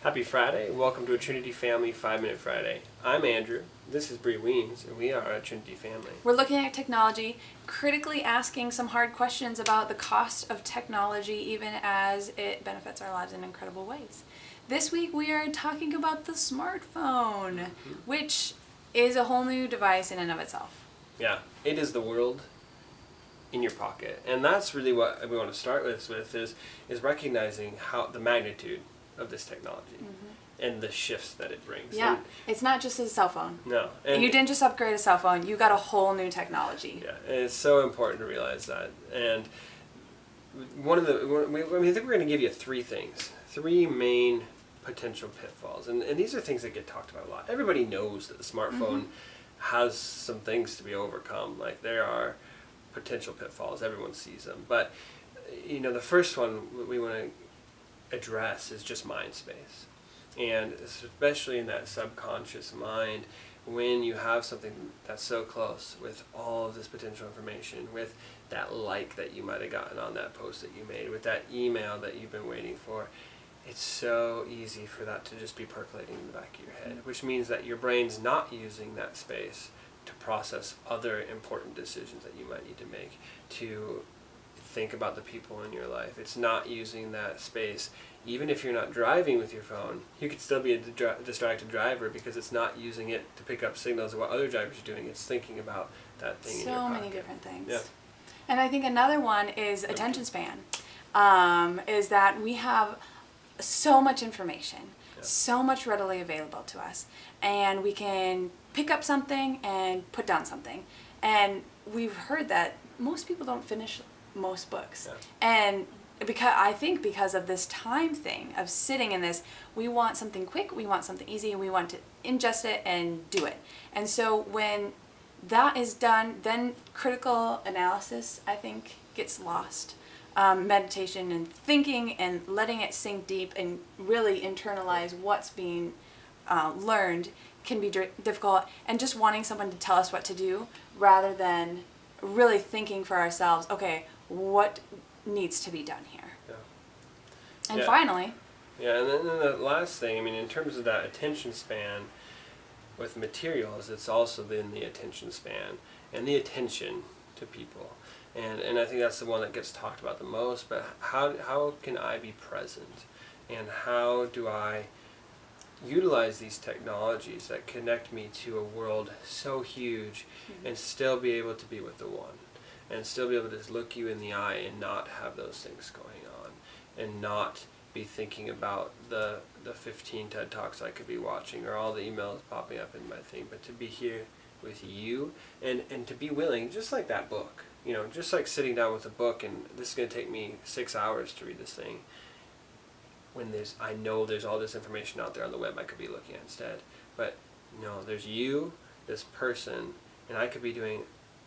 Happy Friday. Welcome to a Trinity Family 5-Minute Friday. I'm Andrew. This is Bree Weems, and we are a Trinity family. We're looking at technology, critically asking some hard questions about the cost of technology, even as it benefits our lives in incredible ways. This week we are talking about the smartphone, which is a whole new device in and of itself. Yeah, it is the world in your pocket. And that's really what we want to start with is recognizing how the magnitude of this technology and the shifts that it brings. Yeah, And it's not just a cell phone. no. And You didn't just upgrade a cell phone, you got a whole new technology. Yeah, and it's so important to realize that. And I think we're going to give you three main potential pitfalls. And these are things that get talked about a lot. Everybody knows that the smartphone has some things to be overcome. Like there are potential pitfalls. Everyone sees them. But, the first one we want to address is just mind space. And especially in that subconscious mind, when you have something that's so close with all of this potential information, with that like that you might have gotten on that post that you made, with that email that you've been waiting for, it's so easy for that to just be percolating in the back of your head, which means that your brain's not using that space to process other important decisions that you might need to make, to think about the people in your life. It's not using that space. Even if you're not driving with your phone, you could still be a distracted driver because it's not using it to pick up signals of what other drivers are doing. It's thinking about that thing in your pocket. So many different things. Yeah. And I think another one is attention span. Is that we have so much information, so much readily available to us, and we can pick up something and put down something. And we've heard that most people don't finish most books. Yeah. And because of this time thing of sitting in this, we want something quick, we want something easy, and we want to ingest it and do it. And so when that is done, then critical analysis, I think, gets lost. Meditation and thinking and letting it sink deep and really internalize what's being learned can be difficult, and just wanting someone to tell us what to do rather than really thinking for ourselves, okay, what needs to be done here? Yeah. And Yeah. finally, And then the last thing, in terms of that attention span with materials, it's also then the attention span and the attention to people. And I think that's the one that gets talked about the most, but how can I be present? And how do I utilize these technologies that connect me to a world so huge and still be able to be with the one? And still be able to look you in the eye and not have those things going on, and not be thinking about the 15 TED Talks I could be watching or all the emails popping up in my thing, but to be here with you and to be willing, just like that book, just like sitting down with a book, and this is going to take me 6 hours to read this thing, when I know there's all this information out there on the web I could be looking at instead. But there's you, this person, and I could be doing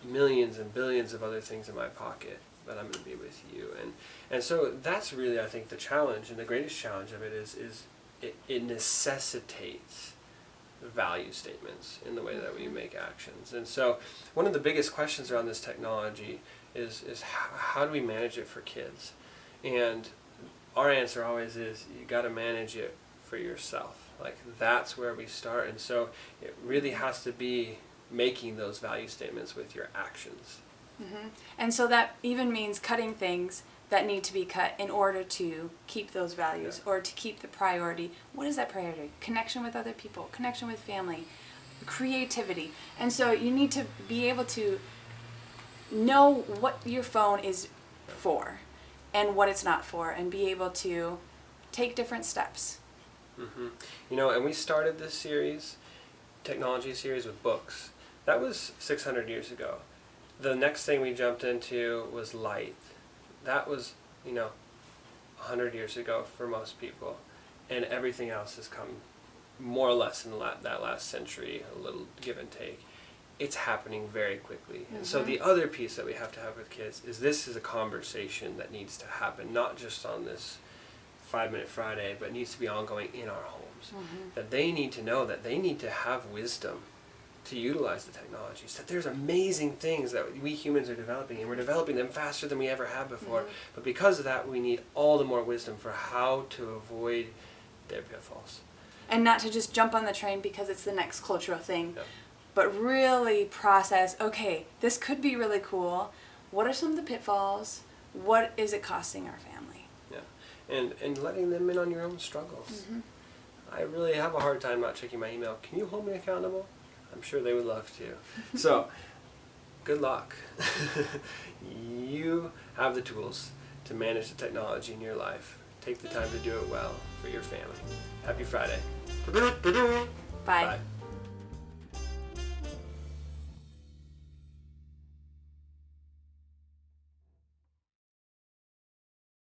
millions and billions of other things in my pocket, but I'm going to be with you. And so that's really, I think, the challenge, and the greatest challenge of it is it necessitates value statements in the way that we make actions. And so one of the biggest questions around this technology is how do we manage it for kids? And our answer always is you got to manage it for yourself. Like, that's where we start. And so it really has to be making those value statements with your actions. and so that even means cutting things that need to be cut in order to keep those values or to keep the priority. What is that priority? Connection with other people, connection with family, creativity. And so you need to be able to know what your phone is for and what it's not for, and be able to take different steps. And we started this technology series with books. That was 600 years ago. The next thing we jumped into was light. That was, 100 years ago for most people. And everything else has come more or less in that last century, a little give and take. It's happening very quickly. And so the other piece that we have to have with kids is this is a conversation that needs to happen, not just on this 5-Minute Friday, but needs to be ongoing in our homes. That they need to know that they need to have wisdom to utilize the technologies, that there's amazing things that we humans are developing, and we're developing them faster than we ever have before. But because of that, we need all the more wisdom for how to avoid their pitfalls. And not to just jump on the train because it's the next cultural thing, Yep. but really process, okay, this could be really cool. What are some of the pitfalls? What is it costing our family? Yeah, and letting them in on your own struggles. Mm-hmm. I really have a hard time not checking my email. Can you hold me accountable? I'm sure they would love to. So, good luck. You have the tools to manage the technology in your life. Take the time to do it well for your family. Happy Friday. Bye. Bye.